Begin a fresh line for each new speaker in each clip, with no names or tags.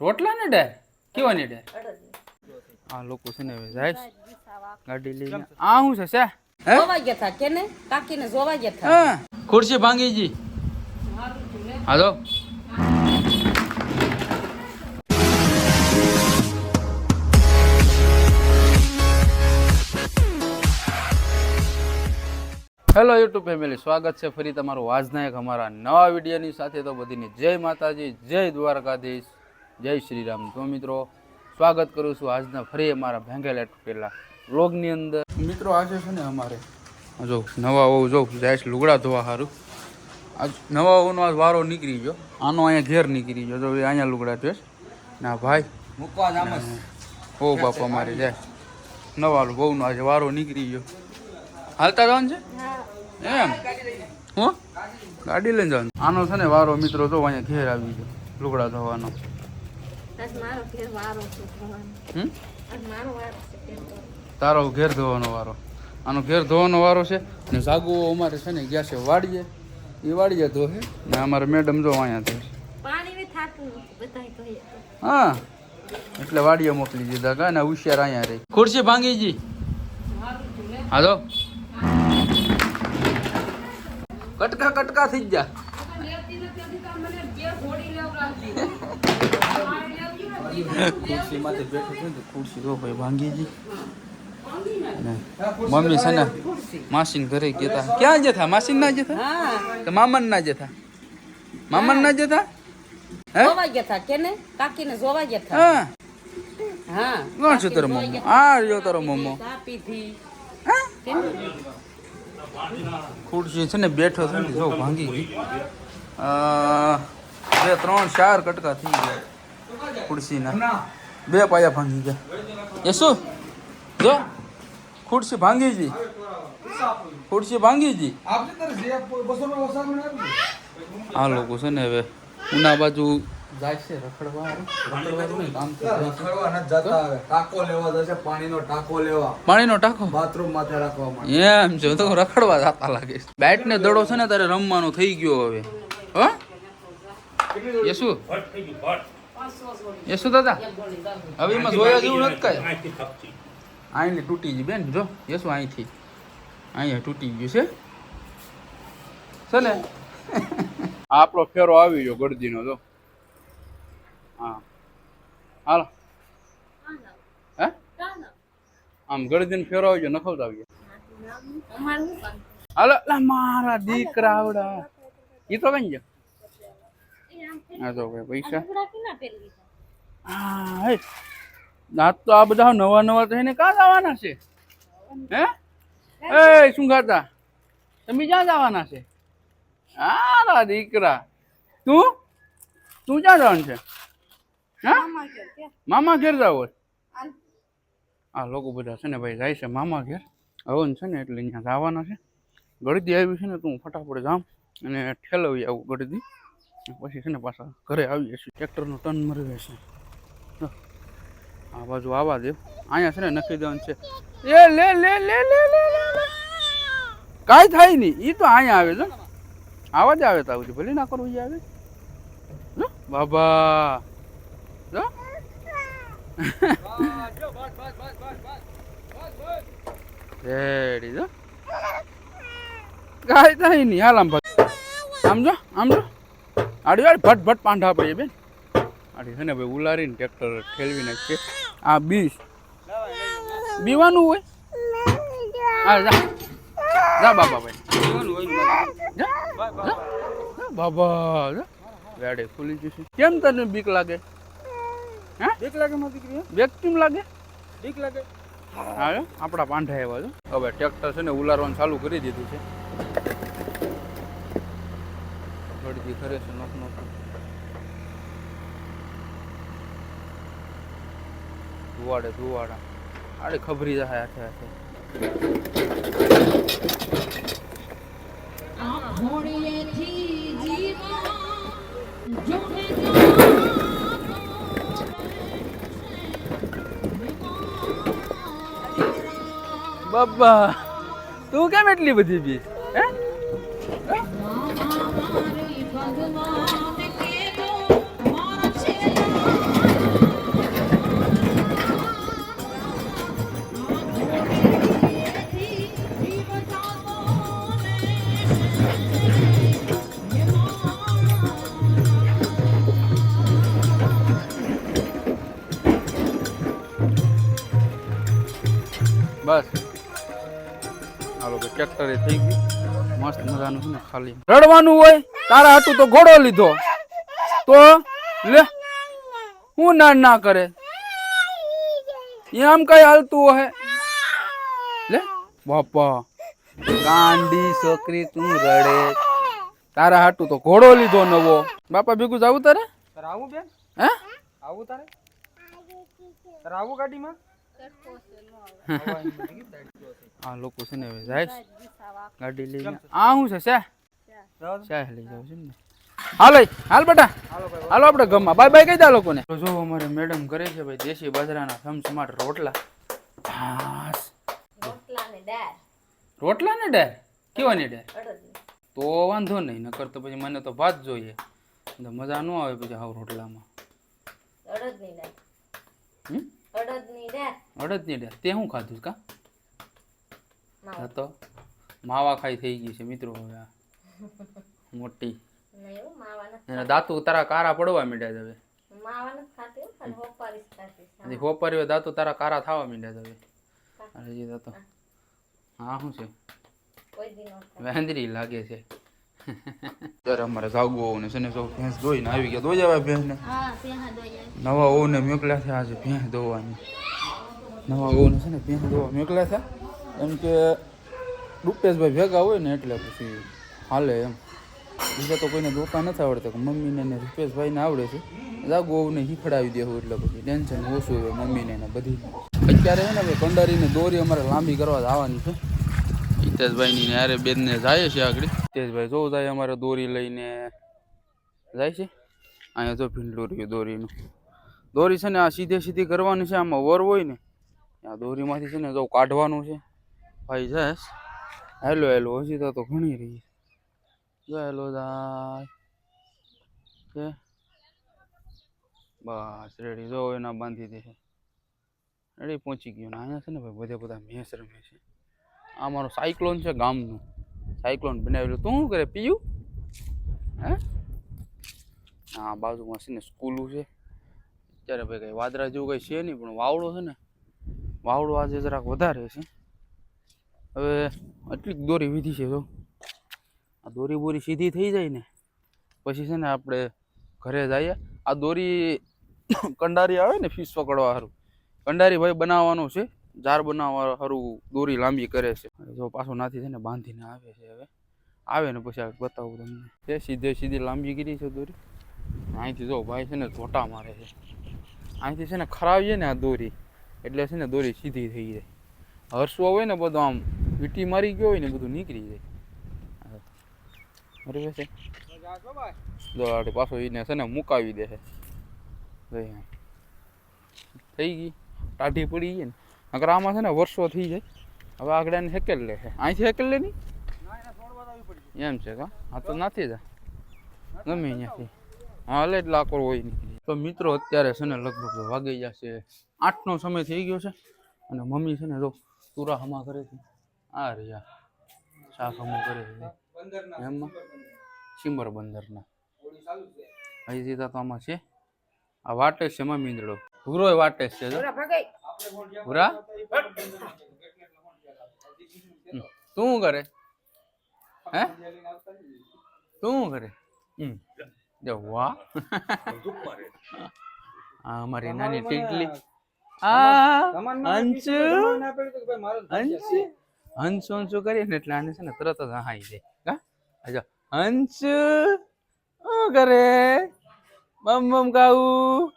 રોટલા ને ડેર કેવાની ડેર આ લોકો છે ને હવે જાય ગાડી લઈને આ શું છે
જોવા ગયા હતા કેને કાકીને જોવા ગયા હતા
હા ખુરશી ભાંગી જી હાલો હેલો યુટ્યુબ ફેમિલી, સ્વાગત છે ફરી તમારું આજના એક અમારા નવા વિડીયોની સાથે. તો બધીની જય માતાજી, જય દ્વારકાધીશ, જય શ્રી રામ. તો મિત્રો સ્વાગત કરું છું આજના ફરી અમારા ભેંગેલા તૂટેલા વ્લોગની અંદર. મિત્રો આજે છે ને અમારે જો નવા હોવું જો જાય છે લુગડા ધોવા સારું. આજ નવા હોવાનો આજ વારો નીકળી ગયો, આનો અહીંયા ઘેર નીકળી ગયો. જો અહીંયા લુગડા ધોશ ના ભાઈ મૂકવા જામ હો બાપા મારે જાય નવા બહુનો આજે વારો નીકળી ગયો. હાલતા જવાનું છે એમ હું ગાડી લઈને જવાનું. આનો છે ને વારો મિત્રો જો અહીંયા ઘેર આવી ગયો લુગડા ધોવાનો. તારો ઘેર ધોવાનો વારો, આનો ઘેર ધોવાનો વારો છે. ને સાગુ અમારે છે ને ગયા છે વાડીએ, એ વાડીએ ધોહે ને અમારે મેડમ જો અહીંયા ધોશે. હા એટલે વાડીએ મોકલી દીધા કા ને હોશિયાર અહીંયા રહી. ખુરશી ભાંગી જી હાલો કટકા કટકા થઈ જા. ખુરશી માંથી બેઠો છે ને ખુરશી જો ભાઈ ભાંગી જી. મમ્મી છે ને માસીન ઘરે ગયા હતા. ક્યાં જતા? માસીન ના જતા તો મામન ના જતા? મામન ના જતા
જોવા ગયા હતા કેને કાકીને જોવા ગયા હતા.
હા
હા
કોણ છે તારો મમ્મો? આ રહ્યો તારો મમ્મો. ખુરશી છે ને બેઠો છે ને જો ભાંગી ગઈ. 2 3 4 કટકા થઈ ગયા ખુરશીના. 2 પાયા ભાંગી ગયા. એ શું જો ખુરશી ભાંગી જી, ખુરશી ભાંગી જી. આ લોકો છે ને હવે ઉના બાજુ જાય છે રખડવા. પાણીનો ટાંકો બાથરૂમ માથે રાખવા એમ છે તો રખડવા જતા લાગે. બેટ ને દડો છે ને તારે રમવાનો થઈ ગયો હવે. હો યસુ યસુ દાદા હવે એમાં જોયા જેવું નથી કઈ. અહીંથી તૂટી ગઈ બેન જો યસુ અહીંથી અહીંયા તૂટી ગયું છે ને. આપણો ફેરો આવી ગયો ગળદીનો જો. હા હાલો હે આમ ગળદીનો ફેરો આવી ગયો નખવત આવી ગયો. હાલો મારા દીકરા આવડા એ તો કઈ ગયો. હા તો ભાઈ પૈસા હા હે દાંત તો આ બધા નવા નવા થઈને ક્યાં જવાના છે? હે એ શું ખાતા તમે ક્યાં જવાના છે? હા દીકરા તું ક્યાં જવાનું છે? હા મામા ઘેર જાવ. આ લોકો બધા છે ને ભાઈ જાય છે મામા ઘેર. હવન છે ને એટલે અહીંયા જવાના છે. ગળદી આવી છે ને તું ફટાફટ જામ અને ઠેલવી આવું ગળદી. પછી છે ને પાછા ઘરે આવીએ છીએ. ટ્રેક્ટરનો ટર્ન મરવે છે. આ બાજુ આવવા દે. અહીંયા છે ને નખી દેવાનું છે. એ લે લે લે લે લે કાંઈ થાય નહીં. એ તો અહીંયા આવે છે આવા જ આવે તો આવું ભલે ના કરવું આવે બાબા જો રેડી જો કાંઈ થાય નહીં. હાલ આમ આમ જો આમ જો આડી વાળી ભટ ભટ પાંઢા પડીએ બેન. આડી છે ને ભાઈ ઉલારીને ટ્રેક્ટર ઠેલવી નાખીએ. આ બીવાનું હોય. હા જા જા બાબા ભાઈ બાબા ગાડી ખુલી જશે. કેમ તને બીક લાગે? હે બીક લાગે મારી દીકરી? બીક કેમ લાગે? બીક લાગે. હા આપણા પાંઠા એવા છે. હવે ટ્રેક્ટર છે ને ઉલારવાનું ચાલુ કરી દીધું છે. ગળદી કરે છે નોખ નોખ. ધુવાડે ધુવાડા આડે ખબરી જાય હાથે હાથે. બાબા તું કેમ એટલી બધી બી હે? બસ હાલો કે ટ્રેક્ટર એ થઈ ગયું મસ્ત મજાનું છે ને ખાલી રડવાનું હોય તારા હાટું તો ઘોડો લીધો તો લે હું ના કરે એમ કઈ હાલતું હે લે બાપા ગાંડી છોકરી તું રડે તારા હાટું તો ઘોડો લીધો નવો બાપા ભેગું જાવું તારે
આવું બેન
હે
આવું તારે આવું ગાડીમાં
આ લોકો છે ને હવે જાય છે ગાડી લઈને આ શું છે શા લઈ જાવ છે ને હાલ બેટા હાલો આપણે ગમમાં બાય બાય કહી દા લોકોને તો જો અમારે મેડમ કરે છે ભાઈ દેશી બાજરાના સમસમાટ રોટલા રોટલા ને ડેર કેવાની ડેર તો વાંધો નહીં નકર તો પછી મને તો ભાત જોઈએ મજા ન આવે પછી હાવ રોટલામાં અડદની ડેર તે શું ખાધું કા તો માવા ખાઈ થઈ ગઈ છે મિત્રો હવે આ મોટી એના દાંતું તારા કારા પડવા માંડ્યા છે હવે હોપારી દાંતું તારા કારા થવા માંડ્યા છે હવે અરે દાંતો હા શું છે વેંદરી લાગે છે ત્યારે અમારે જાગવું હોવું છે ને જો ભેંસ ધોઈને આવી ગયા ધોઈ જવાય ભેંસને નવા ઓને મોકલ્યા છે આજે ભેંસ ધોવાની નવા ઓને છે ને ભેંસ ધોવા મોકલ્યા છે એમ કે રૂપેશભાઈ ભેગા હોય ને એટલે પછી હાલે એમ બીજા તો કોઈને ધોતા નથી આવડતા મમ્મીને ને રૂપેશભાઈને આવડે છે જાગવું શીખડાવી દેવું એટલે પછી ટેન્શન ઓછું હોય મમ્મીને ને બધી અત્યારે છે ને ભાઈ કંડારીને દોરી અમારે લાંબી કરવા જવાની છે હિતેશભાઈની યારે બેનને જાય છે આગળ હિતેશભાઈ જોવું જાય અમારે દોરી લઈને જાય છે અહીંયા જો ભીંડલું રહ્યું દોરીનું દોરી છે ને આ સીધી કરવાની છે આમાં વર હોય ને આ દોરીમાંથી છે ને જો કાઢવાનું છે ભાઈ જાય હેલો હજી તો ઘણી રહી જો હેલો જાય છે બસ રેડી જો એના બાંધી દે છે રેડી પહોંચી ગયો ને અહીંયા છે ને ભાઈ બધા મેસ રમે છે આ મારો સાયક્લોન છે ગામનું સાયક્લોન બનાવેલું તું શું કરે પીયું હે હા બાજુમાં છે ને સ્કૂલું છે અત્યારે ભાઈ કંઈ વાદળા જેવું કંઈ છે નહીં પણ વાવડો છે ને વાવડો આજે જરાક વધારે છે હવે આટલી દોરી વીધી છે જો આ દોરી બોરી સીધી થઈ જાય ને પછી છે ને આપણે ઘરે જઈએ આ દોરી કંડારી આવે ને ફિશ પકડવા સારું કંડારી ભાઈ બનાવવાનું છે જાર બનાવવા સારું દોરી લાંબી કરે છે જો પાછું નાથી છે ને બાંધીને આવે છે હવે આવે ને પછી બતાવું તમને તે સીધી લાંબી કરી છે દોરી અહીંથી જો ભાઈ છે ને ધોટા મારે છે અહીંથી છે ને ખરાવીએ ને આ દોરી એટલે છે ને દોરી સીધી થઈ જાય હરસવા હોય ને બધું આમ વીટી મારી ગયો હોય ને બધું નીકળી જાય બરાબર છે જો પાછો એને છે ને મુકાવી દે છે થઈ ગઈ ટાઢી પડી ગઈ ને અગર આમાં છે ને વર્ષો થઈ જાય હવે આગળ એને હેકેલ લે છે અહીંથી હેકેલ લે નહીં એમ છે કા હા તો નથી જા ગમે અહીંયાથી હા એટલે જ લાકડ હોય નીકળી તો મિત્રો અત્યારે છે ને લગભગ વાગી જશે 8નો સમય થઈ ગયો છે અને મમ્મી છે ને જો પૂરા હમા કરે છે આ રહ્યા શાક હમું કરે છે એમાં સિમર બંદરના અહીં સીધા તો આમાં છે આ વાટેશ છે એમાં મીંદડો ભૂરો વાટેશ છે ભૂરા તું શું કરે હે તું શું કરે વાહ આ અમારી નાની ટીટલી હંસુ કરીએ ને એટલે આને છે ને તરત જ હાઈ જાય હંસુ શું કરે બમ ગાવું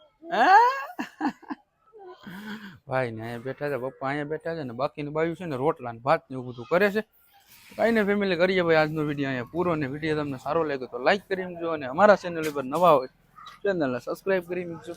ભાઈ ને અહીંયા બેઠા છે પપ્પા અહીંયા બેઠા છે ને બાકીની બાજુ છે ને રોટલા ને ભાત ને એવું બધું કરે છે કાંઈ ને ફેમિલી કરીએ ભાઈ આજનો વિડીયો અહીંયા પૂરો ને વિડીયો તમને સારો લાગ્યો તો લાઈક કરી મૂકજો અને અમારા ચેનલ ઉપર નવા હોય ચેનલને સબસ્ક્રાઈબ કરી મૂકજો